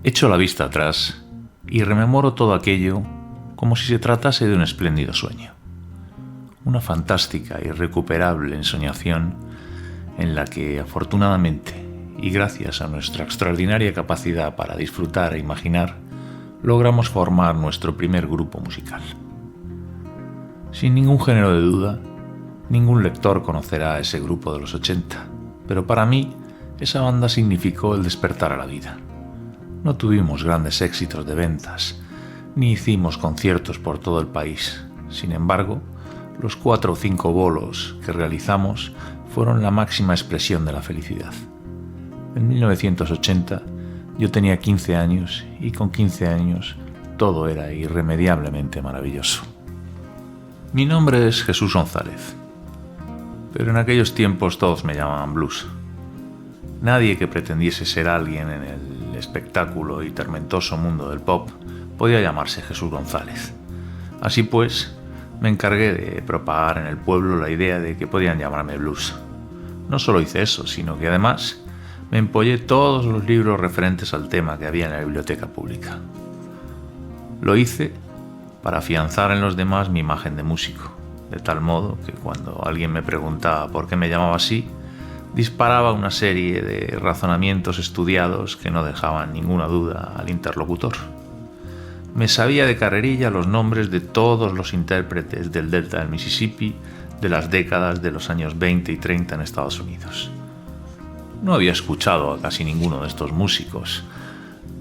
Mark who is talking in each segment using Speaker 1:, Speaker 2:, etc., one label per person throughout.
Speaker 1: Echo la vista atrás y rememoro todo aquello como si se tratase de un espléndido sueño. Una fantástica y irrecuperable ensoñación en la que, afortunadamente, y gracias a nuestra extraordinaria capacidad para disfrutar e imaginar, logramos formar nuestro primer grupo musical. Sin ningún género de duda, ningún lector conocerá a ese grupo de los 80, pero para mí esa banda significó el despertar a la vida. No tuvimos grandes éxitos de ventas, ni hicimos conciertos por todo el país. Sin embargo, los 4 o 5 bolos que realizamos fueron la máxima expresión de la felicidad. En 1980 yo tenía 15 años y con 15 años todo era irremediablemente maravilloso. Mi nombre es Jesús González, pero en aquellos tiempos todos me llamaban Blues. Nadie que pretendiese ser alguien en el espectáculo y tormentoso mundo del pop podía llamarse Jesús González. Así pues, me encargué de propagar en el pueblo la idea de que podían llamarme Blues. No solo hice eso, sino que además me empollé todos los libros referentes al tema que había en la biblioteca pública. Lo hice para afianzar en los demás mi imagen de músico, de tal modo que cuando alguien me preguntaba por qué me llamaba así, disparaba una serie de razonamientos estudiados que no dejaban ninguna duda al interlocutor. Me sabía de carrerilla los nombres de todos los intérpretes del Delta del Mississippi de las décadas de los años 20 y 30 en Estados Unidos. No había escuchado a casi ninguno de estos músicos,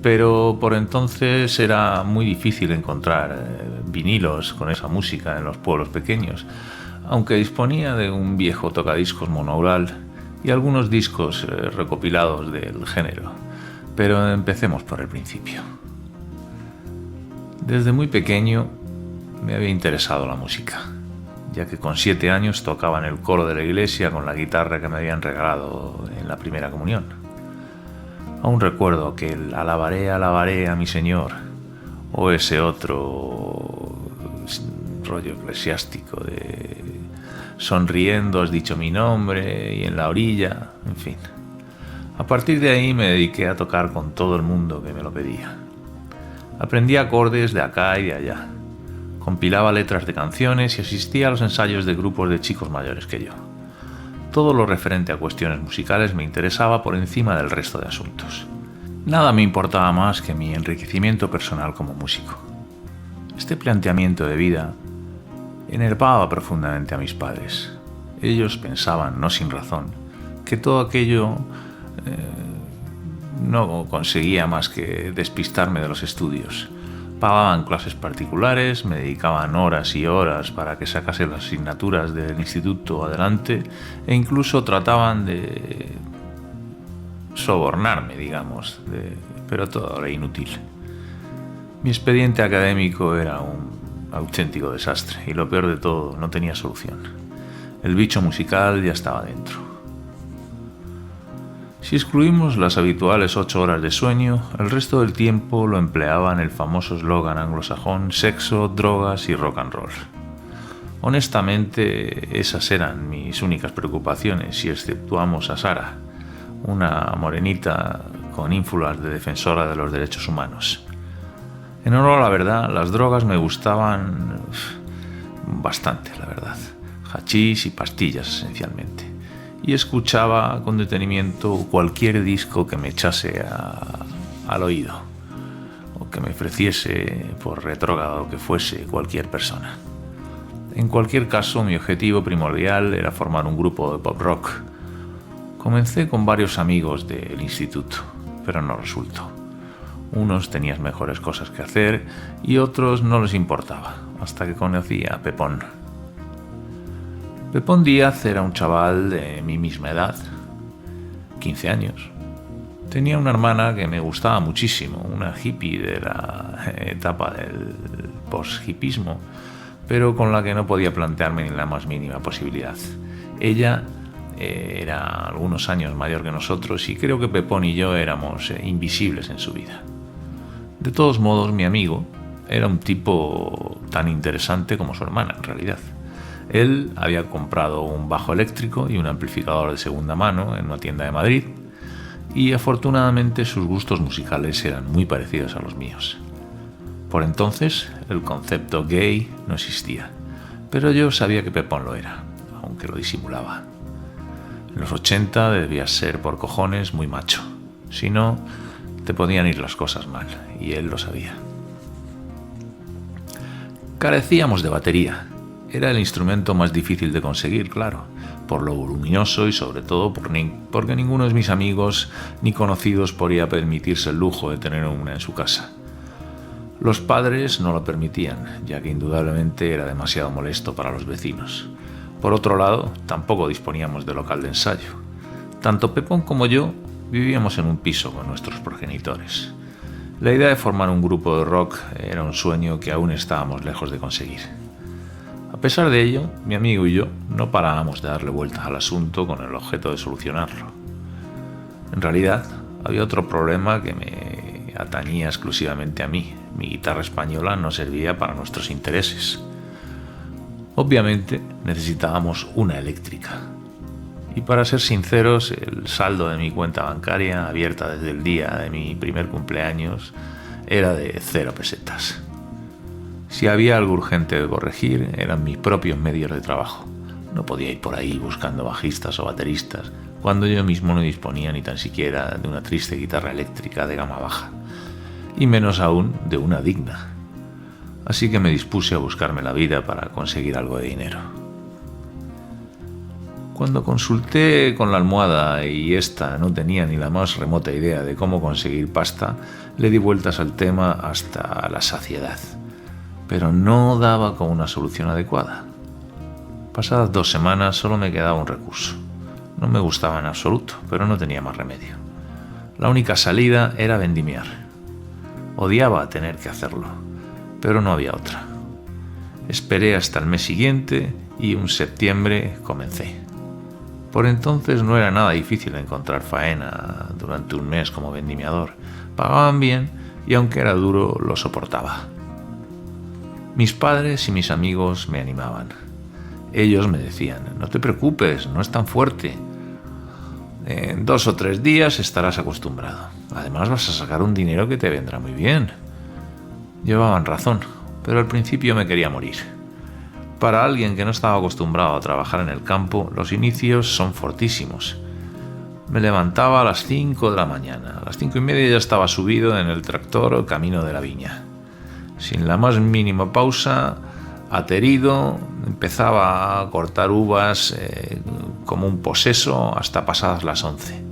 Speaker 1: pero por entonces era muy difícil encontrar vinilos con esa música en los pueblos pequeños, aunque disponía de un viejo tocadiscos monaural y algunos discos recopilados del género. Pero empecemos por el principio. Desde muy pequeño me había interesado la música, ya que con 7 años tocaba en el coro de la iglesia con la guitarra que me habían regalado en la primera comunión. Aún recuerdo aquel alabaré a mi Señor, o ese otro rollo eclesiástico de sonriendo has dicho mi nombre y en la orilla, en fin. A partir de ahí me dediqué a tocar con todo el mundo que me lo pedía. Aprendí acordes de acá y de allá. Compilaba letras de canciones y asistía a los ensayos de grupos de chicos mayores que yo. Todo lo referente a cuestiones musicales me interesaba por encima del resto de asuntos. Nada me importaba más que mi enriquecimiento personal como músico. Este planteamiento de vida enervaba profundamente a mis padres. Ellos pensaban, no sin razón, que todo aquello no conseguía más que despistarme de los estudios. Pagaban clases particulares, me dedicaban horas y horas para que sacase las asignaturas del instituto adelante e incluso trataban de sobornarme, digamos, pero todo era inútil. Mi expediente académico era un auténtico desastre y lo peor de todo, no tenía solución. El bicho musical ya estaba dentro. Si excluimos las habituales 8 horas de sueño, el resto del tiempo lo empleaba en el famoso eslogan anglosajón sexo, drogas y rock and roll. Honestamente, esas eran mis únicas preocupaciones si exceptuamos a Sara, una morenita con ínfulas de defensora de los derechos humanos. En honor a la verdad, las drogas me gustaban bastante, la verdad. Hachís y pastillas, esencialmente. Y escuchaba con detenimiento cualquier disco que me echase al oído o que me ofreciese, por retrógrado que fuese, cualquier persona. En cualquier caso, mi objetivo primordial era formar un grupo de pop rock. Comencé con varios amigos del instituto, pero no resultó. Unos tenían mejores cosas que hacer y otros no les importaba, hasta que conocí a Pepón. Pepón Díaz era un chaval de mi misma edad, 15 años. Tenía una hermana que me gustaba muchísimo, una hippie de la etapa del post-hippismo, pero con la que no podía plantearme ni la más mínima posibilidad. Ella era algunos años mayor que nosotros y creo que Pepón y yo éramos invisibles en su vida. De todos modos, mi amigo era un tipo tan interesante como su hermana, en realidad. Él había comprado un bajo eléctrico y un amplificador de segunda mano en una tienda de Madrid y afortunadamente sus gustos musicales eran muy parecidos a los míos. Por entonces el concepto gay no existía, pero yo sabía que Pepón lo era, aunque lo disimulaba. En los 80 debías ser por cojones muy macho, si no te podían ir las cosas mal, y él lo sabía. Carecíamos de batería. Era el instrumento más difícil de conseguir, claro, por lo voluminoso y sobre todo porque ninguno de mis amigos ni conocidos podía permitirse el lujo de tener una en su casa. Los padres no lo permitían, ya que indudablemente era demasiado molesto para los vecinos. Por otro lado, tampoco disponíamos de local de ensayo. Tanto Pepón como yo vivíamos en un piso con nuestros progenitores. La idea de formar un grupo de rock era un sueño que aún estábamos lejos de conseguir. A pesar de ello, mi amigo y yo no parábamos de darle vueltas al asunto con el objeto de solucionarlo. En realidad, había otro problema que me atañía exclusivamente a mí. Mi guitarra española no servía para nuestros intereses. Obviamente, necesitábamos una eléctrica. Y para ser sinceros, el saldo de mi cuenta bancaria, abierta desde el día de mi primer cumpleaños, era de 0 pesetas. Si había algo urgente de corregir, eran mis propios medios de trabajo. No podía ir por ahí buscando bajistas o bateristas, cuando yo mismo no disponía ni tan siquiera de una triste guitarra eléctrica de gama baja, y menos aún de una digna. Así que me dispuse a buscarme la vida para conseguir algo de dinero. Cuando consulté con la almohada y ésta no tenía ni la más remota idea de cómo conseguir pasta, le di vueltas al tema hasta la saciedad, pero no daba con una solución adecuada. Pasadas 2 semanas solo me quedaba un recurso. No me gustaba en absoluto, pero no tenía más remedio. La única salida era vendimiar. Odiaba tener que hacerlo, pero no había otra. Esperé hasta el mes siguiente y en septiembre comencé. Por entonces no era nada difícil encontrar faena durante un mes como vendimiador. Pagaban bien y aunque era duro, lo soportaba. Mis padres y mis amigos me animaban. Ellos me decían: no te preocupes, no es tan fuerte. En 2 o 3 días estarás acostumbrado. Además vas a sacar un dinero que te vendrá muy bien. Llevaban razón, pero al principio me quería morir. Para alguien que no estaba acostumbrado a trabajar en el campo, los inicios son fortísimos. Me levantaba a las 5 de la mañana. A las 5:30 ya estaba subido en el tractor camino de la viña. Sin la más mínima pausa, aterido, empezaba a cortar uvas como un poseso hasta pasadas las 11.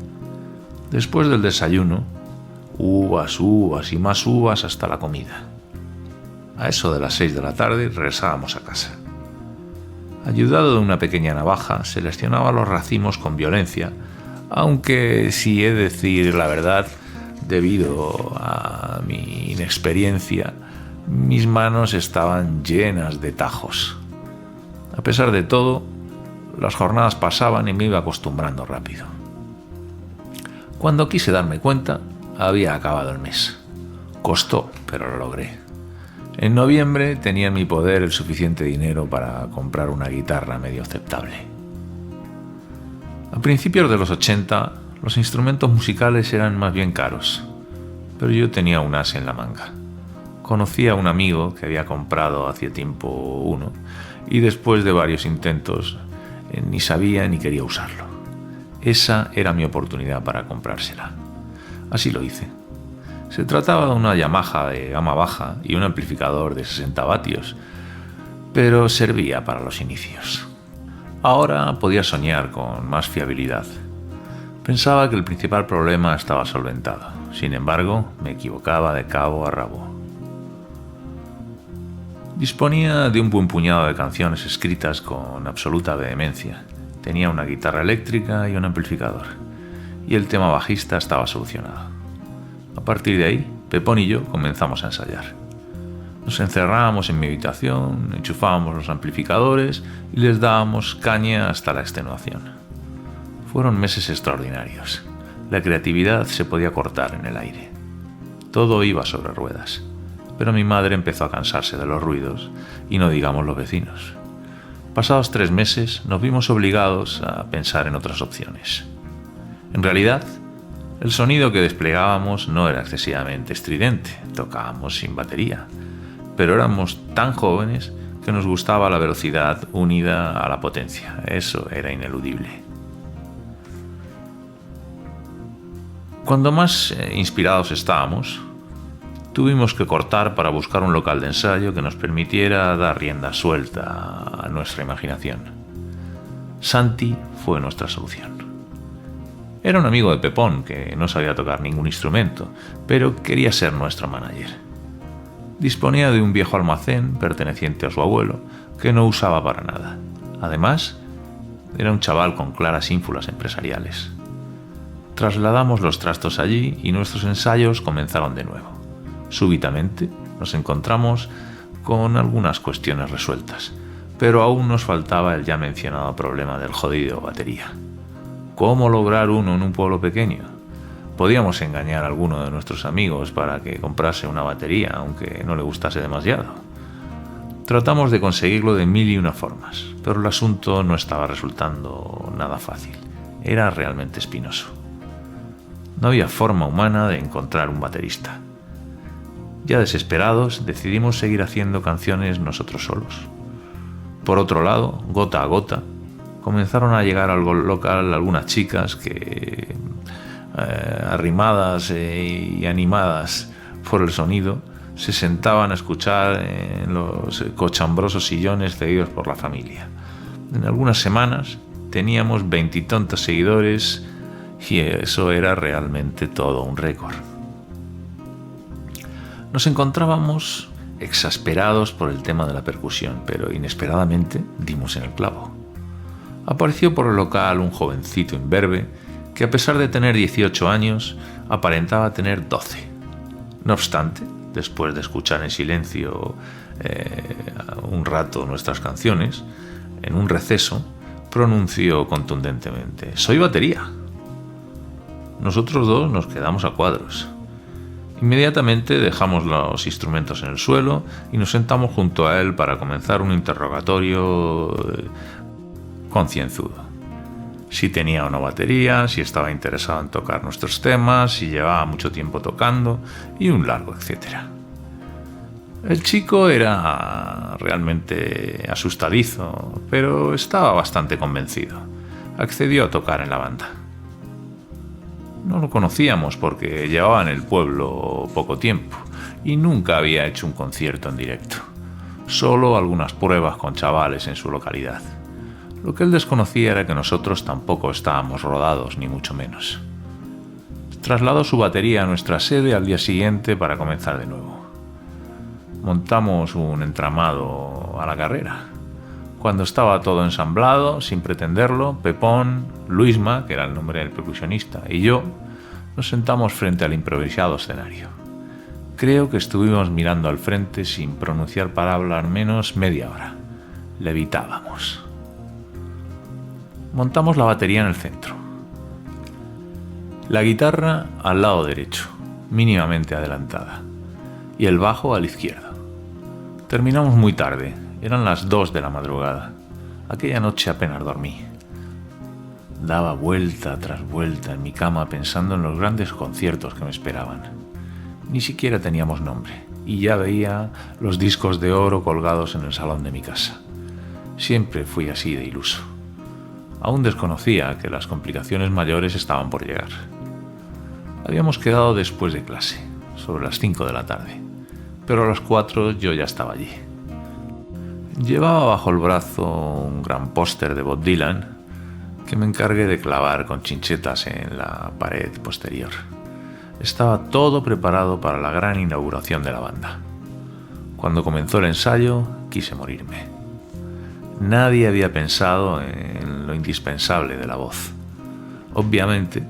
Speaker 1: Después del desayuno, uvas y más uvas hasta la comida. A eso de las 6 de la tarde regresábamos a casa. Ayudado de una pequeña navaja, seleccionaba los racimos con violencia, aunque si he de decir la verdad, debido a mi inexperiencia, mis manos estaban llenas de tajos. A pesar de todo, las jornadas pasaban y me iba acostumbrando rápido. Cuando quise darme cuenta, había acabado el mes. Costó, pero lo logré. En noviembre tenía en mi poder el suficiente dinero para comprar una guitarra medio aceptable. A principios de los 80, los instrumentos musicales eran más bien caros, pero yo tenía un as en la manga. Conocí a un amigo que había comprado hacía tiempo uno y después de varios intentos ni sabía ni quería usarlo. Esa era mi oportunidad para comprársela. Así lo hice. Se trataba de una Yamaha de gama baja y un amplificador de 60 vatios, pero servía para los inicios. Ahora podía soñar con más fiabilidad. Pensaba que el principal problema estaba solventado. Sin embargo, me equivocaba de cabo a rabo. Disponía de un buen puñado de canciones escritas con absoluta vehemencia. Tenía una guitarra eléctrica y un amplificador, y el tema bajista estaba solucionado. A partir de ahí, Pepón y yo comenzamos a ensayar. Nos encerrábamos en mi habitación, enchufábamos los amplificadores y les dábamos caña hasta la extenuación. Fueron meses extraordinarios. La creatividad se podía cortar en el aire. Todo iba sobre ruedas, pero mi madre empezó a cansarse de los ruidos y no digamos los vecinos. Pasados 3 meses nos vimos obligados a pensar en otras opciones. En realidad, El sonido que desplegábamos no era excesivamente estridente, tocábamos sin batería, pero éramos tan jóvenes que nos gustaba la velocidad unida a la potencia. Eso era ineludible. Cuando más inspirados estábamos, tuvimos que cortar para buscar un local de ensayo que nos permitiera dar rienda suelta a nuestra imaginación. Santi fue nuestra solución. Era un amigo de Pepón que no sabía tocar ningún instrumento, pero quería ser nuestro manager. Disponía de un viejo almacén perteneciente a su abuelo que no usaba para nada. Además, era un chaval con claras ínfulas empresariales. Trasladamos los trastos allí y nuestros ensayos comenzaron de nuevo. Súbitamente nos encontramos con algunas cuestiones resueltas, pero aún nos faltaba el ya mencionado problema del jodido batería. ¿Cómo lograr uno en un pueblo pequeño? Podíamos engañar a alguno de nuestros amigos para que comprase una batería, aunque no le gustase demasiado. Tratamos de conseguirlo de 1001 formas, pero el asunto no estaba resultando nada fácil. Era realmente espinoso. No había forma humana de encontrar un baterista. Ya desesperados, decidimos seguir haciendo canciones nosotros solos. Por otro lado, gota a gota, comenzaron a llegar al local algunas chicas que, arrimadas y animadas por el sonido, se sentaban a escuchar en los cochambrosos sillones cedidos por la familia. En algunas semanas teníamos 20 y tantos seguidores y eso era realmente todo un récord. Nos encontrábamos exasperados por el tema de la percusión, pero inesperadamente dimos en el clavo. Apareció por el local un jovencito imberbe que, a pesar de tener 18 años, aparentaba tener 12. No obstante, después de escuchar en silencio un rato nuestras canciones, en un receso, pronunció contundentemente: «Soy batería». Nosotros dos nos quedamos a cuadros. Inmediatamente dejamos los instrumentos en el suelo y nos sentamos junto a él para comenzar un interrogatorio concienzudo. Si tenía una batería, si estaba interesado en tocar nuestros temas, si llevaba mucho tiempo tocando y un largo etcétera. El chico era realmente asustadizo, pero estaba bastante convencido. Accedió a tocar en la banda. No lo conocíamos porque llevaba en el pueblo poco tiempo y nunca había hecho un concierto en directo. Solo algunas pruebas con chavales en su localidad. Lo que él desconocía era que nosotros tampoco estábamos rodados, ni mucho menos. Trasladó su batería a nuestra sede al día siguiente para comenzar de nuevo. Montamos un entramado a la carrera. Cuando estaba todo ensamblado, sin pretenderlo, Pepón, Luisma, que era el nombre del percusionista, y yo nos sentamos frente al improvisado escenario. Creo que estuvimos mirando al frente sin pronunciar palabra al menos media hora. Levitábamos. Montamos la batería en el centro. La guitarra al lado derecho, mínimamente adelantada, y el bajo al izquierdo. Terminamos muy tarde, eran las 2 de la madrugada. Aquella noche apenas dormí. Daba vuelta tras vuelta en mi cama pensando en los grandes conciertos que me esperaban. Ni siquiera teníamos nombre, y ya veía los discos de oro colgados en el salón de mi casa. Siempre fui así de iluso. Aún desconocía que las complicaciones mayores estaban por llegar. Habíamos quedado después de clase, sobre las 5 de la tarde, pero a las 4 yo ya estaba allí. Llevaba bajo el brazo un gran póster de Bob Dylan que me encargué de clavar con chinchetas en la pared posterior. Estaba todo preparado para la gran inauguración de la banda. Cuando comenzó el ensayo, quise morirme. Nadie había pensado en lo indispensable de la voz. Obviamente,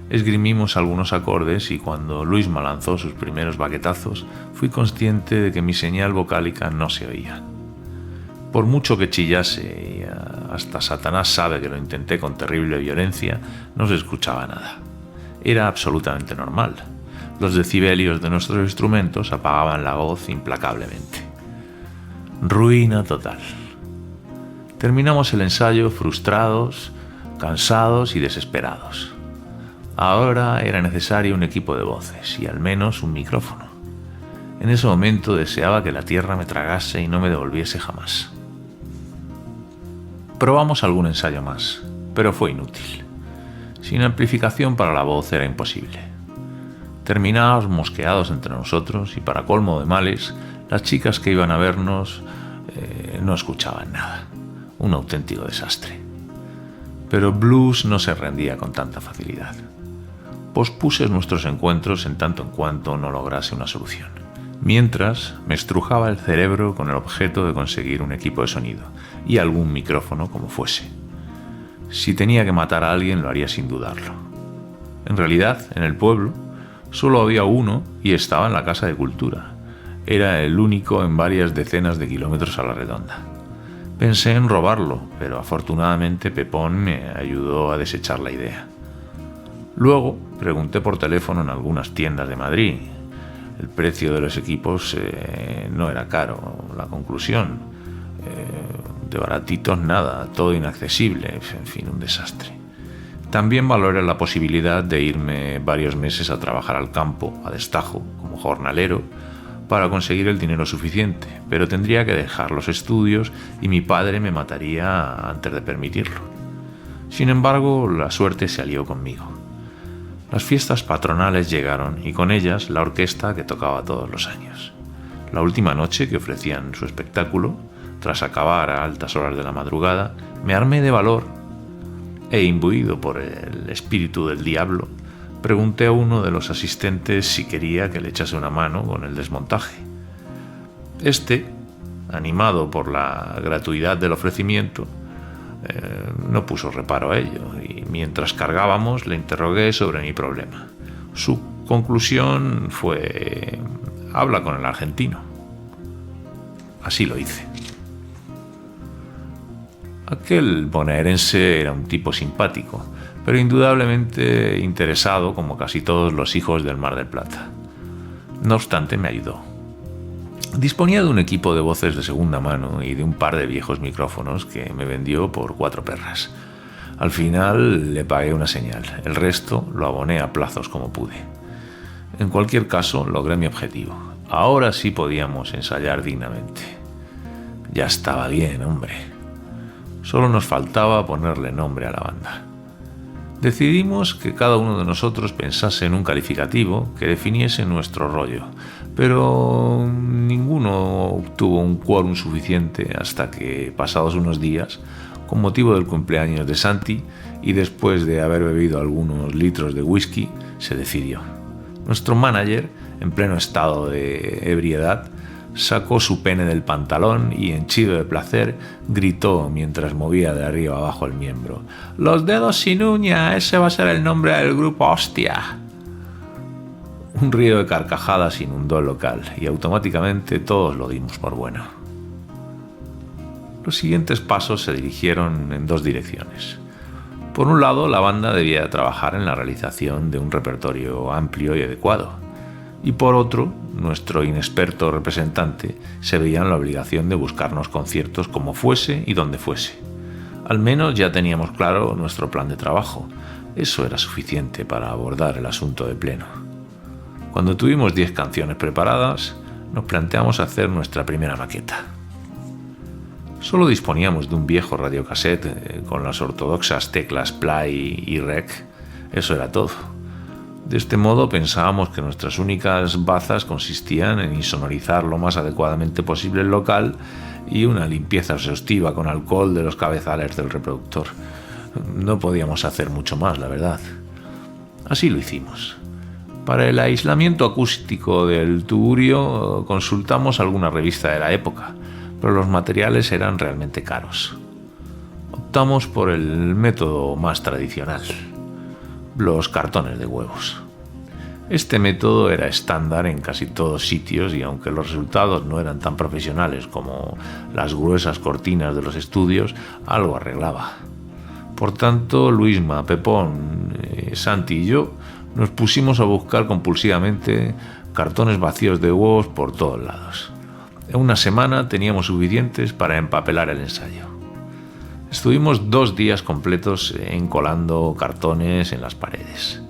Speaker 1: esgrimimos algunos acordes y cuando Luisma lanzó sus primeros baquetazos, fui consciente de que mi señal vocálica no se oía. Por mucho que chillase, y hasta Satanás sabe que lo intenté con terrible violencia, no se escuchaba nada. Era absolutamente normal. Los decibelios de nuestros instrumentos apagaban la voz implacablemente. Ruina total. Terminamos el ensayo frustrados, cansados y desesperados. Ahora era necesario un equipo de voces y al menos un micrófono. En ese momento deseaba que la tierra me tragase y no me devolviese jamás. Probamos algún ensayo más, pero fue inútil. Sin amplificación para la voz era imposible. Terminábamos mosqueados entre nosotros y, para colmo de males, las chicas que iban a vernos no escuchaban nada. Un auténtico desastre. Pero Blues no se rendía con tanta facilidad. Pospuse nuestros encuentros en tanto en cuanto no lograse una solución. Mientras, me estrujaba el cerebro con el objeto de conseguir un equipo de sonido y algún micrófono como fuese. Si tenía que matar a alguien, lo haría sin dudarlo. En realidad, en el pueblo, solo había uno y estaba en la Casa de Cultura. Era el único en varias decenas de kilómetros a la redonda. Pensé en robarlo, pero afortunadamente Pepón me ayudó a desechar la idea. Luego pregunté por teléfono en algunas tiendas de Madrid. El precio de los equipos no era caro. La conclusión, de baratitos nada, todo inaccesible, en fin, un desastre. También valoré la posibilidad de irme varios meses a trabajar al campo, a destajo, como jornalero, para conseguir el dinero suficiente, pero tendría que dejar los estudios y mi padre me mataría antes de permitirlo. Sin embargo, la suerte se alió conmigo. Las fiestas patronales llegaron y con ellas la orquesta que tocaba todos los años. La última noche que ofrecían su espectáculo, tras acabar a altas horas de la madrugada, me armé de valor e, imbuido por el espíritu del diablo, pregunté a uno de los asistentes si quería que le echase una mano con el desmontaje. Este, animado por la gratuidad del ofrecimiento, no puso reparo a ello, y mientras cargábamos le interrogué sobre mi problema. Su conclusión fue: habla con el argentino. Así lo hice. Aquel bonaerense era un tipo simpático, pero indudablemente interesado, como casi todos los hijos del Mar del Plata. No obstante, me ayudó. Disponía de un equipo de voces de segunda mano y de un par de viejos micrófonos que me vendió por 4 perras. Al final le pagué una señal, el resto lo aboné a plazos como pude. En cualquier caso, logré mi objetivo. Ahora sí podíamos ensayar dignamente. Ya estaba bien, hombre. Solo nos faltaba ponerle nombre a la banda. Decidimos que cada uno de nosotros pensase en un calificativo que definiese nuestro rollo, pero ninguno obtuvo un quórum suficiente hasta que, pasados unos días, con motivo del cumpleaños de Santi y después de haber bebido algunos litros de whisky, se decidió. Nuestro manager, en pleno estado de ebriedad, sacó su pene del pantalón y, henchido de placer, gritó mientras movía de arriba abajo el miembro: «¡Los dedos sin uña! ¡Ese va a ser el nombre del grupo, hostia!». Un río de carcajadas inundó el local y automáticamente todos lo dimos por bueno. Los siguientes pasos se dirigieron en 2 direcciones. Por un lado, la banda debía trabajar en la realización de un repertorio amplio y adecuado. Y por otro, nuestro inexperto representante se veía en la obligación de buscarnos conciertos como fuese y donde fuese. Al menos ya teníamos claro nuestro plan de trabajo. Eso era suficiente para abordar el asunto de pleno. Cuando tuvimos 10 canciones preparadas, nos planteamos hacer nuestra primera maqueta. Solo disponíamos de un viejo radiocassette con las ortodoxas teclas play y rec. Eso era todo. De este modo pensábamos que nuestras únicas bazas consistían en insonorizar lo más adecuadamente posible el local y una limpieza exhaustiva con alcohol de los cabezales del reproductor. No podíamos hacer mucho más, la verdad. Así lo hicimos. Para el aislamiento acústico del tugurio consultamos alguna revista de la época, pero los materiales eran realmente caros. Optamos por el método más tradicional: los cartones de huevos. Este método era estándar en casi todos sitios y, aunque los resultados no eran tan profesionales como las gruesas cortinas de los estudios, algo arreglaba. Por tanto, Luisma, Pepón, Santi y yo nos pusimos a buscar compulsivamente cartones vacíos de huevos por todos lados. En una semana teníamos suficientes para empapelar el ensayo. Estuvimos 2 días completos encolando cartones en las paredes.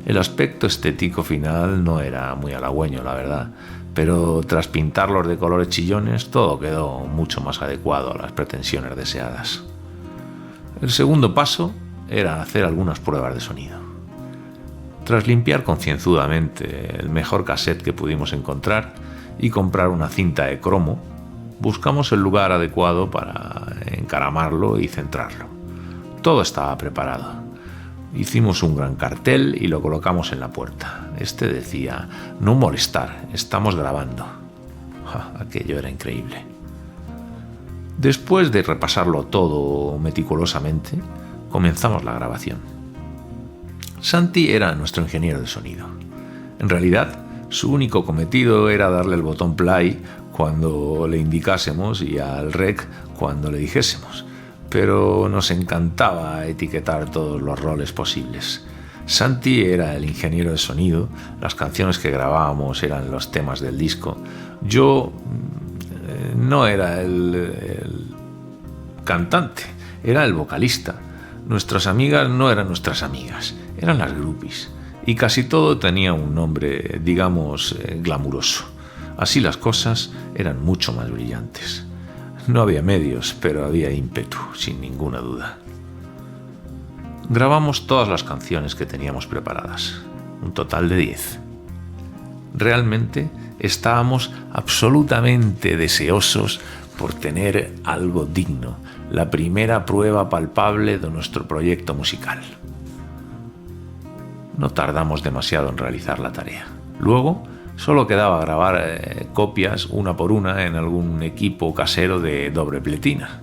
Speaker 1: El aspecto estético final no era muy halagüeño, la verdad, pero tras pintarlos de colores chillones todo quedó mucho más adecuado a las pretensiones deseadas. El segundo paso era hacer algunas pruebas de sonido. Tras limpiar concienzudamente el mejor cassette que pudimos encontrar y comprar una cinta de cromo, buscamos el lugar adecuado para encaramarlo y centrarlo. Todo estaba preparado. Hicimos un gran cartel y lo colocamos en la puerta. Este decía: "No molestar, estamos grabando". Aquello era increíble. Después de repasarlo todo meticulosamente, comenzamos la grabación. Santi era nuestro ingeniero de sonido. En realidad, su único cometido era darle el botón play cuando le indicásemos y al rec cuando le dijésemos, pero nos encantaba etiquetar todos los roles posibles. Santi era el ingeniero de sonido, las canciones que grabábamos eran los temas del disco. Yo no era el cantante, era el vocalista. Nuestras amigas no eran nuestras amigas, eran las groupies. Y casi todo tenía un nombre, digamos, glamuroso. Así las cosas eran mucho más brillantes. No había medios, pero había ímpetu, sin ninguna duda. Grabamos todas las canciones que teníamos preparadas, un total de 10. Realmente estábamos absolutamente deseosos por tener algo digno, la primera prueba palpable de nuestro proyecto musical. No tardamos demasiado en realizar la tarea. Luego, solo quedaba grabar copias una por una en algún equipo casero de doble pletina.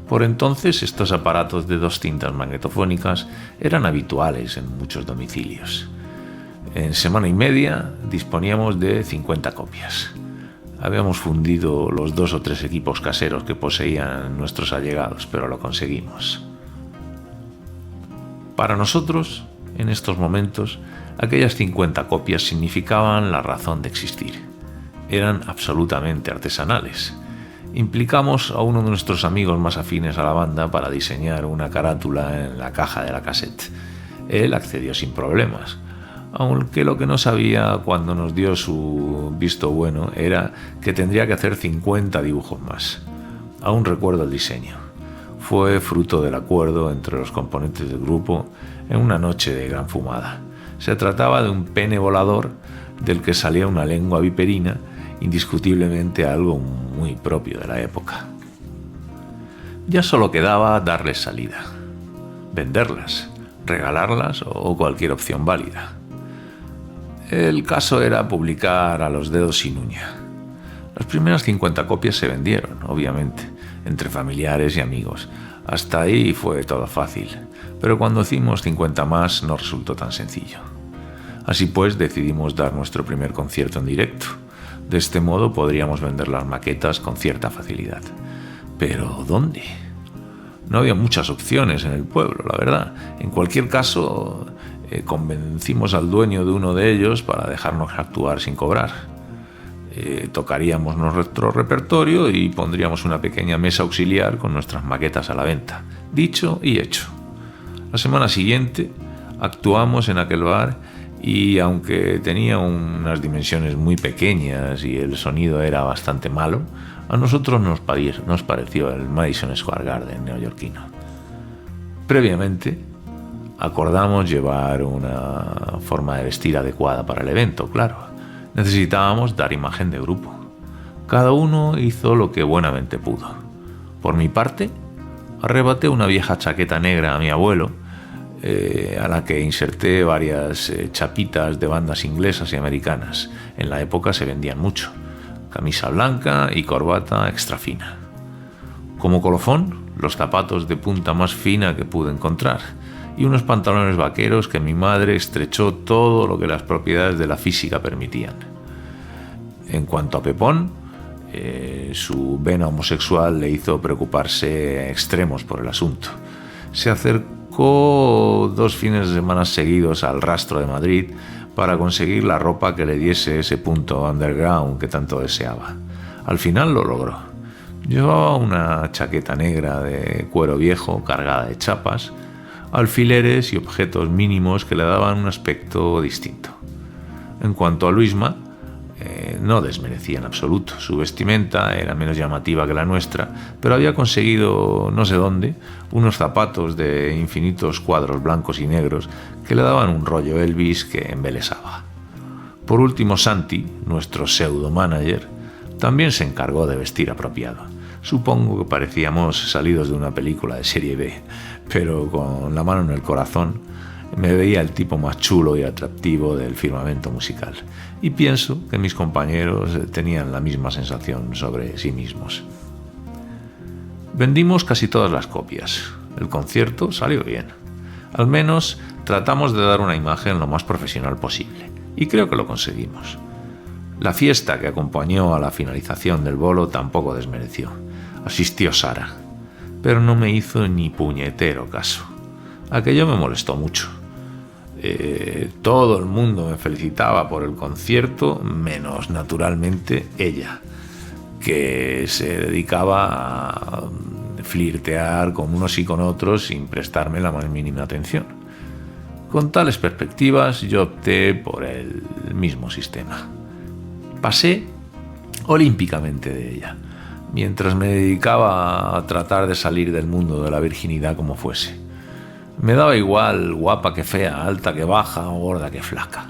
Speaker 1: Por entonces, estos aparatos de 2 cintas magnetofónicas eran habituales en muchos domicilios. En semana y media disponíamos de 50 copias. Habíamos fundido los 2 o 3 equipos caseros que poseían nuestros allegados, pero lo conseguimos. Para nosotros, en estos momentos, aquellas 50 copias significaban la razón de existir. Eran absolutamente artesanales. Implicamos a uno de nuestros amigos más afines a la banda para diseñar una carátula en la caja de la cassette. Él accedió sin problemas, aunque lo que no sabía cuando nos dio su visto bueno era que tendría que hacer 50 dibujos más. Aún recuerdo el diseño. Fue fruto del acuerdo entre los componentes del grupo en una noche de gran fumada. Se trataba de un pene volador del que salía una lengua viperina, indiscutiblemente algo muy propio de la época. Ya solo quedaba darles salida, venderlas, regalarlas o cualquier opción válida. El caso era publicar a los dedos sin uña. Las primeras 50 copias se vendieron, obviamente, entre familiares y amigos. Hasta ahí fue todo fácil, pero cuando hicimos 50 más no resultó tan sencillo. Así pues, decidimos dar nuestro primer concierto en directo. De este modo podríamos vender las maquetas con cierta facilidad. ¿Pero dónde? No había muchas opciones en el pueblo, la verdad. En cualquier caso, convencimos al dueño de uno de ellos para dejarnos actuar sin cobrar. Tocaríamos nuestro repertorio y pondríamos una pequeña mesa auxiliar con nuestras maquetas a la venta. Dicho y hecho. La semana siguiente actuamos en aquel bar y aunque tenía unas dimensiones muy pequeñas y el sonido era bastante malo, a nosotros nos pareció el Madison Square Garden neoyorquino. Previamente, acordamos llevar una forma de vestir adecuada para el evento, claro. Necesitábamos dar imagen de grupo. Cada uno hizo lo que buenamente pudo. Por mi parte, arrebaté una vieja chaqueta negra a mi abuelo, a la que inserté varias chapitas de bandas inglesas y americanas. En la época se vendían mucho. Camisa blanca y corbata extra fina. Como colofón, los zapatos de punta más fina que pude encontrar y unos pantalones vaqueros que mi madre estrechó todo lo que las propiedades de la física permitían. En cuanto a Pepón, su vena homosexual le hizo preocuparse extremos por el asunto. Se acercó 2 fines de semana seguidos al Rastro de Madrid para conseguir la ropa que le diese ese punto underground que tanto deseaba. Al final lo logró. Llevaba una chaqueta negra de cuero viejo cargada de chapas, alfileres y objetos mínimos que le daban un aspecto distinto. En cuanto a Luisma, no desmerecía en absoluto. Su vestimenta era menos llamativa que la nuestra, pero había conseguido, no sé dónde, unos zapatos de infinitos cuadros blancos y negros que le daban un rollo Elvis que embelesaba. Por último, Santi, nuestro pseudo-manager, también se encargó de vestir apropiado. Supongo que parecíamos salidos de una película de serie B, pero con la mano en el corazón me veía el tipo más chulo y atractivo del firmamento musical, y pienso que mis compañeros tenían la misma sensación sobre sí mismos. Vendimos casi todas las copias. El concierto salió bien. Al menos tratamos de dar una imagen lo más profesional posible, y creo que lo conseguimos. La fiesta que acompañó a la finalización del bolo tampoco desmereció. Asistió Sara, pero no me hizo ni puñetero caso. Aquello me molestó mucho. Todo el mundo me felicitaba por el concierto, menos naturalmente ella, que se dedicaba a flirtear con unos y con otros sin prestarme la más mínima atención. Con tales perspectivas yo opté por el mismo sistema. Pasé olímpicamente de ella, mientras me dedicaba a tratar de salir del mundo de la virginidad como fuese. Me daba igual guapa que fea, alta que baja o gorda que flaca.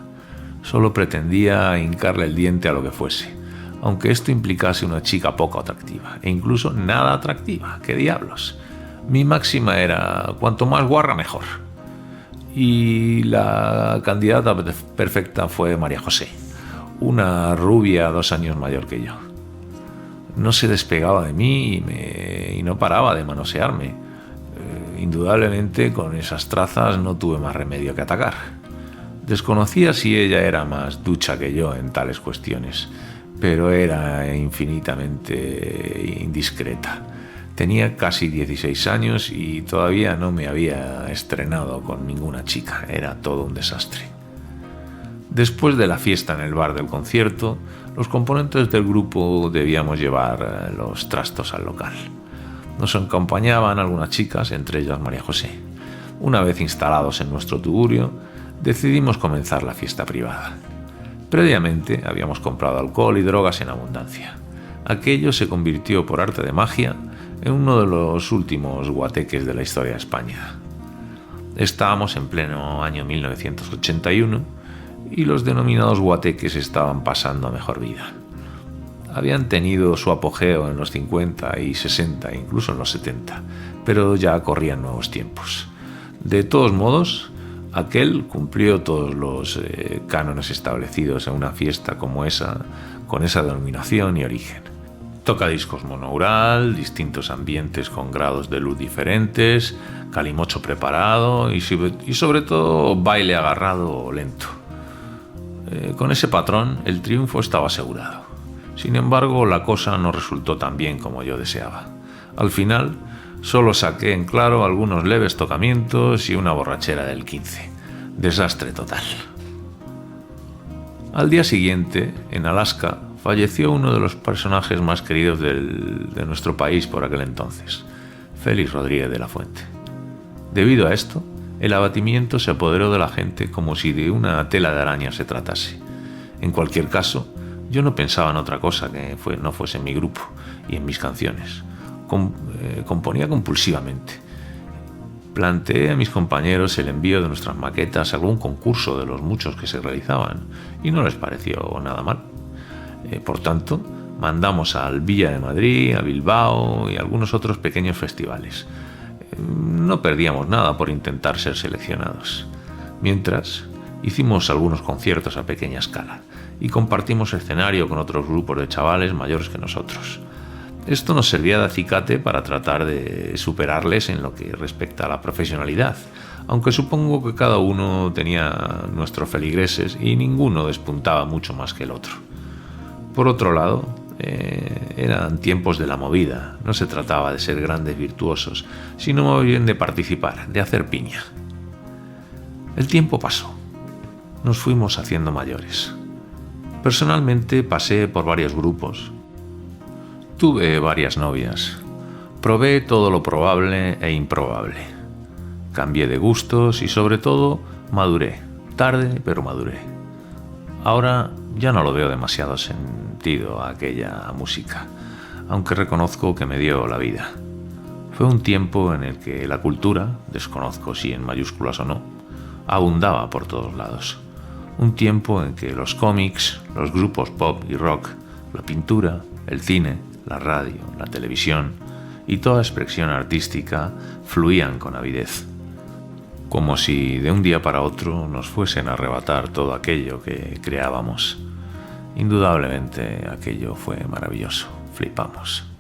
Speaker 1: Solo pretendía hincarle el diente a lo que fuese, aunque esto implicase una chica poco atractiva, e incluso nada atractiva. ¿Qué diablos? Mi máxima era cuanto más guarra mejor. Y la candidata perfecta fue María José, una rubia 2 años mayor que yo. No se despegaba de mí y no paraba de manosearme. Indudablemente con esas trazas no tuve más remedio que atacar. Desconocía si ella era más ducha que yo en tales cuestiones, pero era infinitamente indiscreta. Tenía casi 16 años y todavía no me había estrenado con ninguna chica. Era todo un desastre. Después de la fiesta en el bar del concierto, los componentes del grupo debíamos llevar los trastos al local. Nos acompañaban algunas chicas, entre ellas María José. Una vez instalados en nuestro tugurio, decidimos comenzar la fiesta privada. Previamente habíamos comprado alcohol y drogas en abundancia. Aquello se convirtió por arte de magia en uno de los últimos guateques de la historia de España. Estábamos en pleno año 1981 y los denominados guateques estaban pasando a mejor vida. Habían tenido su apogeo en los 50 y 60, incluso en los 70, pero ya corrían nuevos tiempos. De todos modos, aquel cumplió todos los cánones establecidos en una fiesta como esa, con esa denominación y origen. Tocadiscos monoural, distintos ambientes con grados de luz diferentes, calimocho preparado y sobre todo baile agarrado o lento. Con ese patrón el triunfo estaba asegurado. Sin embargo, la cosa no resultó tan bien como yo deseaba. Al final, solo saqué en claro algunos leves tocamientos y una borrachera del 15. Desastre total. Al día siguiente, en Alaska, falleció uno de los personajes más queridos de nuestro país por aquel entonces, Félix Rodríguez de la Fuente. Debido a esto, el abatimiento se apoderó de la gente como si de una tela de araña se tratase. En cualquier caso, yo no pensaba en otra cosa que no fuese en mi grupo y en mis canciones. Componía compulsivamente. Planteé a mis compañeros el envío de nuestras maquetas a algún concurso de los muchos que se realizaban y no les pareció nada mal. Por tanto, mandamos al Villa de Madrid, a Bilbao y a algunos otros pequeños festivales. No perdíamos nada por intentar ser seleccionados. Mientras, hicimos algunos conciertos a pequeña escala y compartimos escenario con otros grupos de chavales mayores que nosotros. Esto nos servía de acicate para tratar de superarles en lo que respecta a la profesionalidad, aunque supongo que cada uno tenía nuestros feligreses y ninguno despuntaba mucho más que el otro. Por otro lado, eran tiempos de la movida, no se trataba de ser grandes virtuosos, sino más bien de participar, de hacer piña. El tiempo pasó, nos fuimos haciendo mayores. Personalmente pasé por varios grupos. Tuve varias novias. Probé todo lo probable e improbable. Cambié de gustos y sobre todo maduré. Tarde, pero maduré. Ahora ya no lo veo demasiado sentido a aquella música, aunque reconozco que me dio la vida. Fue un tiempo en el que la cultura, desconozco si en mayúsculas o no, abundaba por todos lados. Un tiempo en que los cómics, los grupos pop y rock, la pintura, el cine, la radio, la televisión y toda expresión artística fluían con avidez, como si de un día para otro nos fuesen a arrebatar todo aquello que creábamos. Indudablemente aquello fue maravilloso, flipamos.